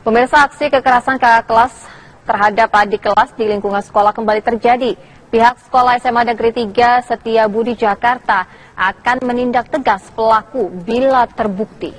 Pemirsa, aksi kekerasan kakak kelas terhadap adik kelas di lingkungan sekolah kembali terjadi. Pihak sekolah SMA Negeri 3 Setiabudi Jakarta akan menindak tegas pelaku bila terbukti.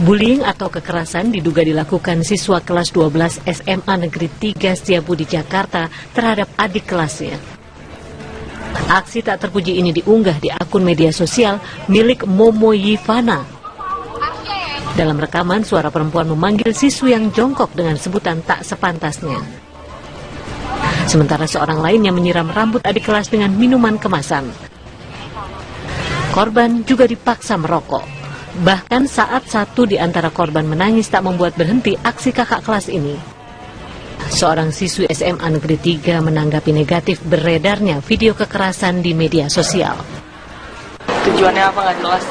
Bullying atau kekerasan diduga dilakukan siswa kelas 12 SMA Negeri 3 Setiabudi Jakarta terhadap adik kelasnya. Aksi tak terpuji ini diunggah di akun media sosial milik Momo Yifana. Dalam rekaman, suara perempuan memanggil siswi yang jongkok dengan sebutan tak sepantasnya. Sementara seorang lainnya menyiram rambut adik kelas dengan minuman kemasan. Korban juga dipaksa merokok. Bahkan saat satu di antara korban menangis tak membuat berhenti aksi kakak kelas ini. Seorang siswi SMA Negeri 3 menanggapi negatif beredarnya video kekerasan di media sosial. Tujuannya apa nggak jelas.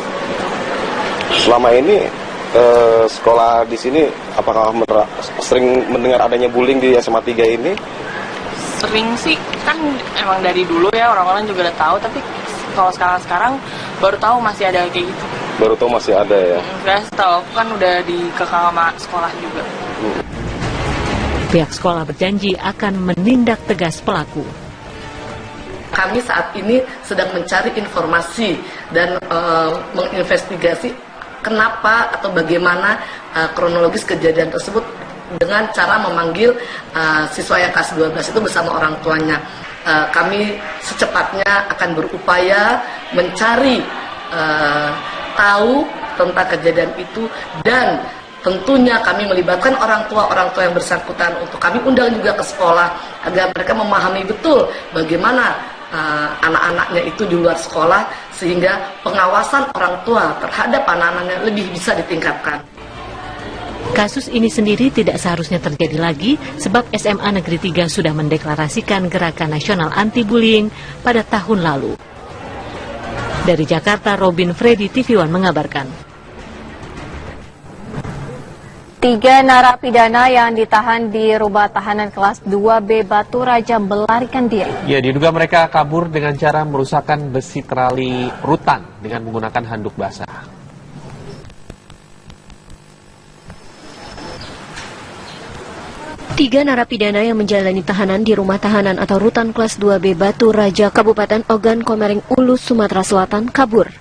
Selama ini sekolah di sini apakah sering mendengar adanya bullying di SMA 3 ini? Sering sih, kan emang dari dulu ya orang-orang juga udah tahu, tapi kalau sekarang baru tahu masih ada kayak gitu. Baru tahu masih ada ya? Enggak, tahu kan udah dikekang sama sekolah juga. Pihak sekolah berjanji akan menindak tegas pelaku. Kami saat ini sedang mencari informasi dan menginvestigasi kenapa atau bagaimana kronologis kejadian tersebut dengan cara memanggil siswa yang kelas 12 itu bersama orang tuanya. Kami secepatnya akan berupaya mencari tahu tentang kejadian itu, dan tentunya kami melibatkan orang tua yang bersangkutan untuk kami undang juga ke sekolah agar mereka memahami betul bagaimana anak-anaknya itu di luar sekolah, sehingga pengawasan orang tua terhadap anak-anaknya lebih bisa ditingkatkan. Kasus ini sendiri tidak seharusnya terjadi lagi sebab SMA Negeri 3 sudah mendeklarasikan Gerakan Nasional Anti-Bullying pada tahun lalu. Dari Jakarta, Robin Freddy, TV One mengabarkan. 3 narapidana yang ditahan di rumah tahanan kelas 2B Batu Raja melarikan diri. Ya, diduga mereka kabur dengan cara merusakkan besi trali rutan dengan menggunakan handuk basah. Tiga narapidana yang menjalani tahanan di rumah tahanan atau rutan kelas 2B Batu Raja, Kabupaten Ogan Komering Ulu, Sumatera Selatan kabur.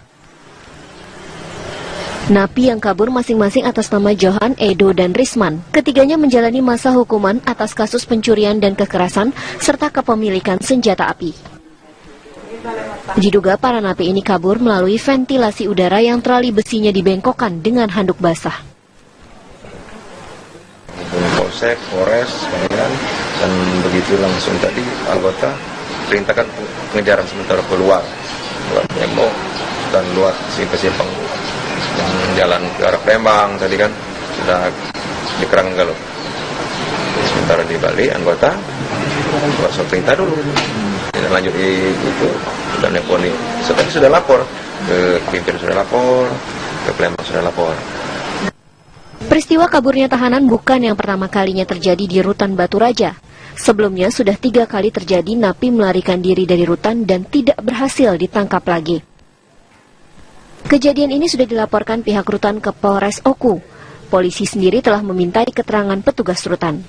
Napi yang kabur masing-masing atas nama Johan, Edo, dan Risman. Ketiganya menjalani masa hukuman atas kasus pencurian dan kekerasan serta kepemilikan senjata api. Diduga para napi ini kabur melalui ventilasi udara yang trali besinya dibengkokkan dengan handuk basah. Polsek, Polres, dan begitu langsung tadi anggota perintahkan pengejaran sementara keluar Demo dan luar simpang yang jalan ke arah Palembang tadi kan sudah dikerang galau. Sementara di Bali anggota kuasa perintah dulu dan lanjut itu dan nelponi. Setelah sudah lapor ke pimpin, sudah lapor ke Palembang, sudah lapor. Peristiwa kaburnya tahanan bukan yang pertama kalinya terjadi di rutan Batu Raja. Sebelumnya sudah 3 kali terjadi napi melarikan diri dari rutan dan tidak berhasil ditangkap lagi. Kejadian ini sudah dilaporkan pihak rutan ke Polres Oku. Polisi sendiri telah memintai keterangan petugas rutan.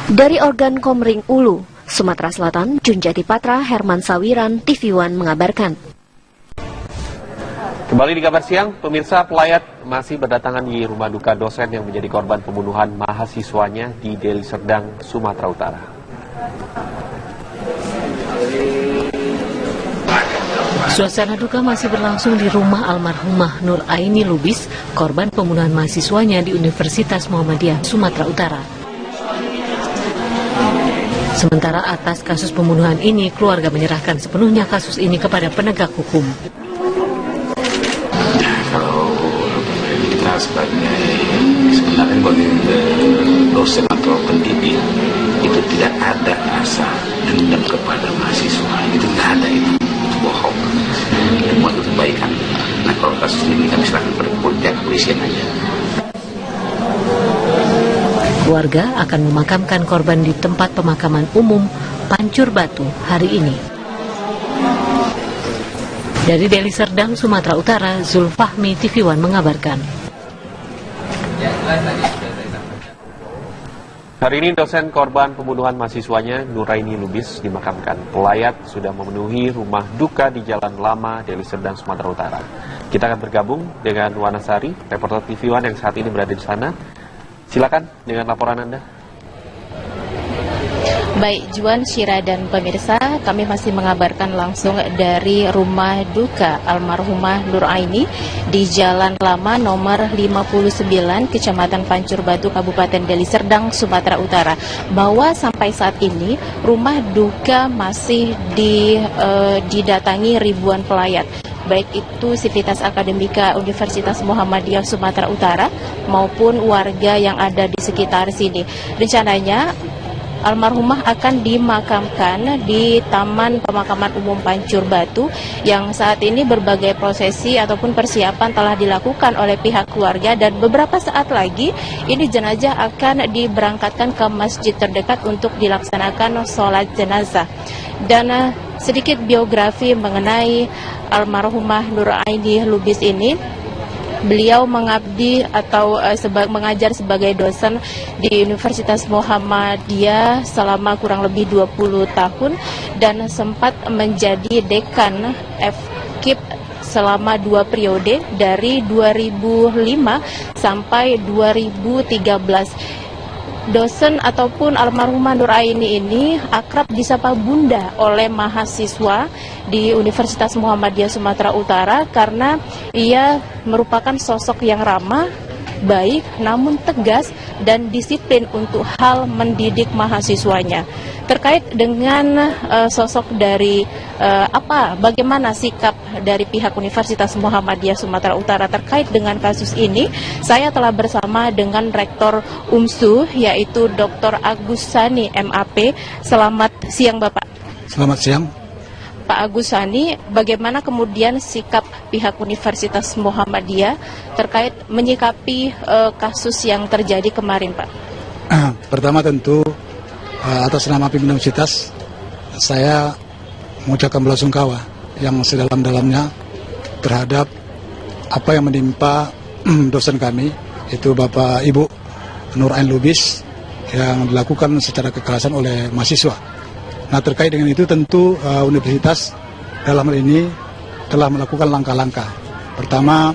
Dari Ogan Komering Ulu, Sumatera Selatan, Junjati Patra, Herman Sawiran, TV One mengabarkan. Kembali di kabar siang, pemirsa, pelayat masih berdatangan di rumah duka dosen yang menjadi korban pembunuhan mahasiswanya di Deli Serdang, Sumatera Utara. Suasana duka masih berlangsung di rumah almarhumah Nur Aini Lubis, korban pembunuhan mahasiswanya di Universitas Muhammadiyah, Sumatera Utara. Sementara atas kasus pembunuhan ini, keluarga menyerahkan sepenuhnya kasus ini kepada penegak hukum. Sebagai sebenarnya bagi dosen atau pendidik itu tidak ada rasa dendam kepada mahasiswa, itu tidak ada, itu bohong, itu buat kebaikan. Nah kalau kasus ini kami serahkan pada kepolisian aja. Keluarga akan memakamkan korban di tempat pemakaman umum Pancur Batu hari ini. Dari Deli Serdang, Sumatera Utara, Zulfahmi, TV One mengabarkan. Hari ini dosen korban pembunuhan mahasiswanya Nuraini Lubis dimakamkan. Pelayat sudah memenuhi rumah duka di Jalan Lama, Deli Serdang, Sumatera Utara. Kita akan bergabung dengan Wanasari, reporter TV One yang saat ini berada di sana. Silakan dengan laporan Anda. Baik, Juan, Syira, dan pemirsa, kami masih mengabarkan langsung dari rumah duka almarhumah Nuraini di Jalan Lama nomor 59, Kecamatan Pancur Batu, Kabupaten Deli Serdang, Sumatera Utara. Bahwa sampai saat ini rumah duka masih didatangi ribuan pelayat, baik itu Sivitas Akademika Universitas Muhammadiyah Sumatera Utara maupun warga yang ada di sekitar sini. Rencananya almarhumah akan dimakamkan di Taman Pemakaman Umum Pancur Batu yang saat ini berbagai prosesi ataupun persiapan telah dilakukan oleh pihak keluarga, dan beberapa saat lagi ini jenazah akan diberangkatkan ke masjid terdekat untuk dilaksanakan sholat jenazah. Dan sedikit biografi mengenai almarhumah Nuraini Lubis ini. Beliau mengabdi atau mengajar sebagai dosen di Universitas Muhammadiyah selama kurang lebih 20 tahun dan sempat menjadi dekan FKIP selama 2 periode dari 2005 sampai 2013. Dosen ataupun almarhumah Nuraini ini akrab disapa Bunda oleh mahasiswa di Universitas Muhammadiyah Sumatera Utara karena ia merupakan sosok yang ramah, baik, namun tegas dan disiplin untuk hal mendidik mahasiswanya. Terkait dengan sosok dari bagaimana sikap dari pihak Universitas Muhammadiyah Sumatera Utara terkait dengan kasus ini, saya telah bersama dengan Rektor UMSU yaitu Dr. Agus Sani MAP. Selamat siang Bapak. Selamat siang. Pak Agus Sani, bagaimana kemudian sikap pihak Universitas Muhammadiyah terkait menyikapi kasus yang terjadi kemarin, Pak? Pertama tentu atas nama pimpinan universitas saya mengucapkan belasungkawa yang sedalam-dalamnya terhadap apa yang menimpa dosen kami, itu Bapak Ibu Nuraini Lubis, yang dilakukan secara kekerasan oleh mahasiswa. Nah, terkait dengan itu tentu universitas dalam hal ini telah melakukan langkah-langkah. Pertama,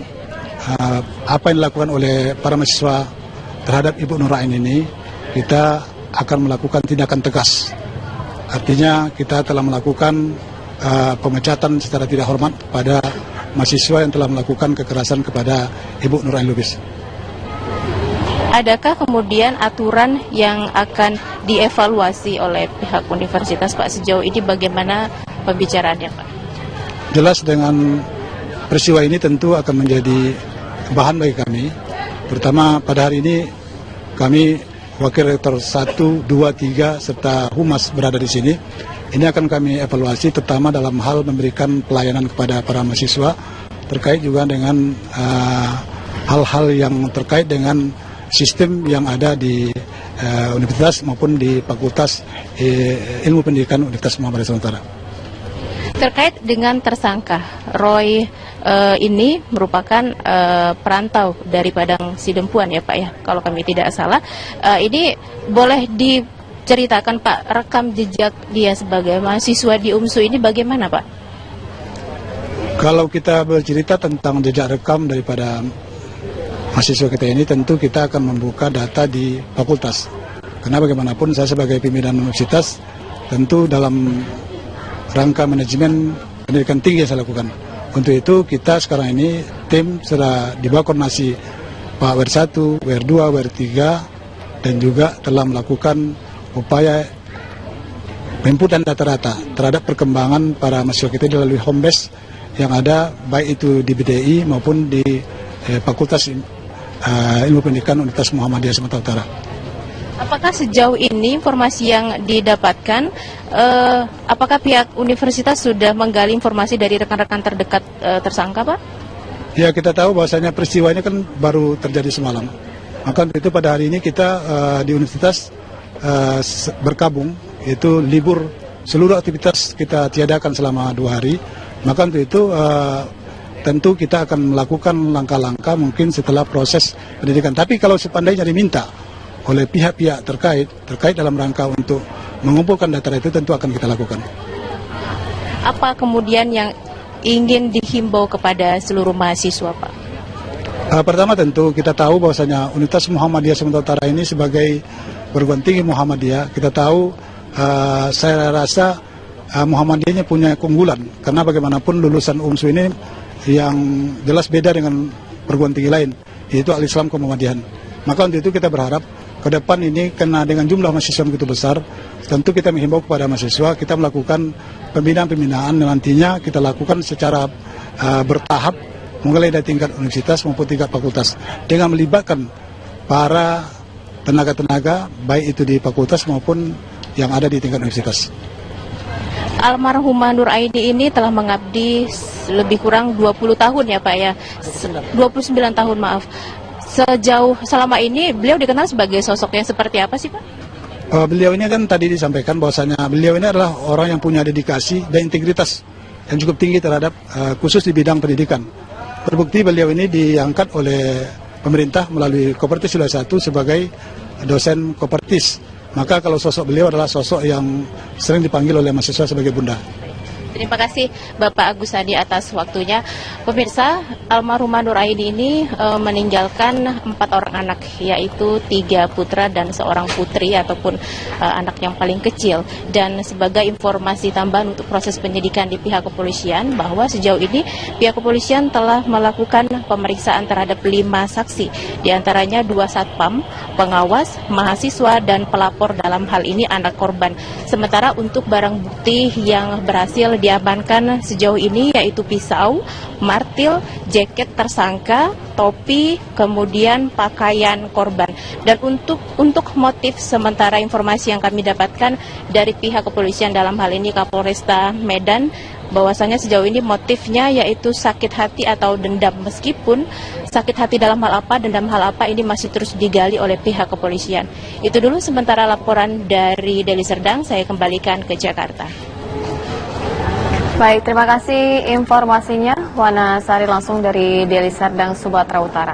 apa yang dilakukan oleh para mahasiswa terhadap Ibu Nuraini ini, kita akan melakukan tindakan tegas. Artinya kita telah melakukan pemecatan secara tidak hormat pada mahasiswa yang telah melakukan kekerasan kepada Ibu Nuraini Lubis. Adakah kemudian aturan yang akan dievaluasi oleh pihak universitas, Pak? Sejauh ini bagaimana pembicaraannya, Pak? Jelas dengan peristiwa ini tentu akan menjadi bahan bagi kami. Pertama, pada hari ini kami Wakil Rektor 1, 2, 3 serta Humas berada di sini. Ini akan kami evaluasi terutama dalam hal memberikan pelayanan kepada para mahasiswa terkait juga dengan hal-hal yang terkait dengan sistem yang ada di universitas maupun di Fakultas Ilmu Pendidikan Universitas Muhammadiyah Sumatera. Terkait dengan tersangka Roy ini merupakan perantau dari Padang Sidempuan ya Pak ya, kalau kami tidak salah. Ini boleh diceritakan Pak, rekam jejak dia sebagai mahasiswa di UMSU ini bagaimana Pak? Kalau kita bercerita tentang jejak rekam daripada mahasiswa kita ini, tentu kita akan membuka data di fakultas. Karena bagaimanapun saya sebagai pimpinan universitas, tentu dalam rangka manajemen pendidikan tinggi yang saya lakukan. Untuk itu kita sekarang ini tim sudah di bawah koordinasi Pak WR1, WR2, WR3 dan juga telah melakukan upaya penginputan data-data terhadap perkembangan para mahasiswa kita melalui home base yang ada baik itu di BDI maupun di Fakultas Ilmu Pendidikan Universitas Muhammadiyah Sumatera Utara. Apakah sejauh ini informasi yang didapatkan, apakah pihak universitas sudah menggali informasi dari rekan-rekan terdekat tersangka, Pak? Ya, kita tahu bahwasanya peristiwa ini kan baru terjadi semalam. Maka itu pada hari ini kita di universitas berkabung, yaitu libur, seluruh aktivitas kita tiadakan selama 2 hari. Maka untuk itu tentu kita akan melakukan langkah-langkah mungkin setelah proses pendidikan. Tapi kalau seandainya diminta oleh pihak-pihak terkait dalam rangka untuk mengumpulkan data itu, tentu akan kita lakukan. Apa kemudian yang ingin dihimbau kepada seluruh mahasiswa, Pak? Pertama tentu kita tahu bahwasanya Universitas Muhammadiyah Sumatera Utara ini sebagai perguruan tinggi Muhammadiyah, kita tahu saya rasa Muhammadiyahnya punya keunggulan, karena bagaimanapun lulusan UMSU ini yang jelas beda dengan perguruan tinggi lain, yaitu Al-Islam Kemuhammadiyahan. Maka untuk itu kita berharap ke depan ini, karena dengan jumlah mahasiswa begitu besar, tentu kita menghimbau kepada mahasiswa kita melakukan pembinaan-pembinaan yang nantinya kita lakukan secara bertahap, mulai dari tingkat universitas maupun tingkat fakultas, dengan melibatkan para tenaga-tenaga baik itu di fakultas maupun yang ada di tingkat universitas. Almarhumah Nur Aini ini telah mengabdi lebih kurang 20 tahun ya Pak ya? 29 tahun maaf. Selama ini beliau dikenal sebagai sosok yang seperti apa sih Pak? Beliau ini kan tadi disampaikan bahwasanya beliau ini adalah orang yang punya dedikasi dan integritas yang cukup tinggi terhadap khusus di bidang pendidikan. Terbukti beliau ini diangkat oleh pemerintah melalui Kopertis Wilayah 1 sebagai dosen Kopertis. Maka kalau sosok beliau adalah sosok yang sering dipanggil oleh mahasiswa sebagai bunda. Terima kasih Bapak Agus Hadi atas waktunya. Pemirsa, almarhumah Nur Aini ini meninggalkan 4 orang anak, yaitu 3 putra dan 1 putri ataupun anak yang paling kecil. Dan sebagai informasi tambahan untuk proses penyidikan di pihak kepolisian, bahwa sejauh ini pihak kepolisian telah melakukan pemeriksaan terhadap 5 saksi, diantaranya 2 satpam, pengawas, mahasiswa, dan pelapor, dalam hal ini anak korban. Sementara untuk barang bukti yang berhasil diamankan sejauh ini yaitu pisau, martil, jaket tersangka, topi, kemudian pakaian korban. Dan untuk motif sementara informasi yang kami dapatkan dari pihak kepolisian dalam hal ini Kapolresta Medan, bahwasanya sejauh ini motifnya yaitu sakit hati atau dendam. Meskipun sakit hati dalam hal apa, dendam hal apa, ini masih terus digali oleh pihak kepolisian. Itu dulu sementara laporan dari Deli Serdang, saya kembalikan ke Jakarta. Baik, terima kasih informasinya Wana Sari langsung dari Deli Serdang, Sumatera Utara.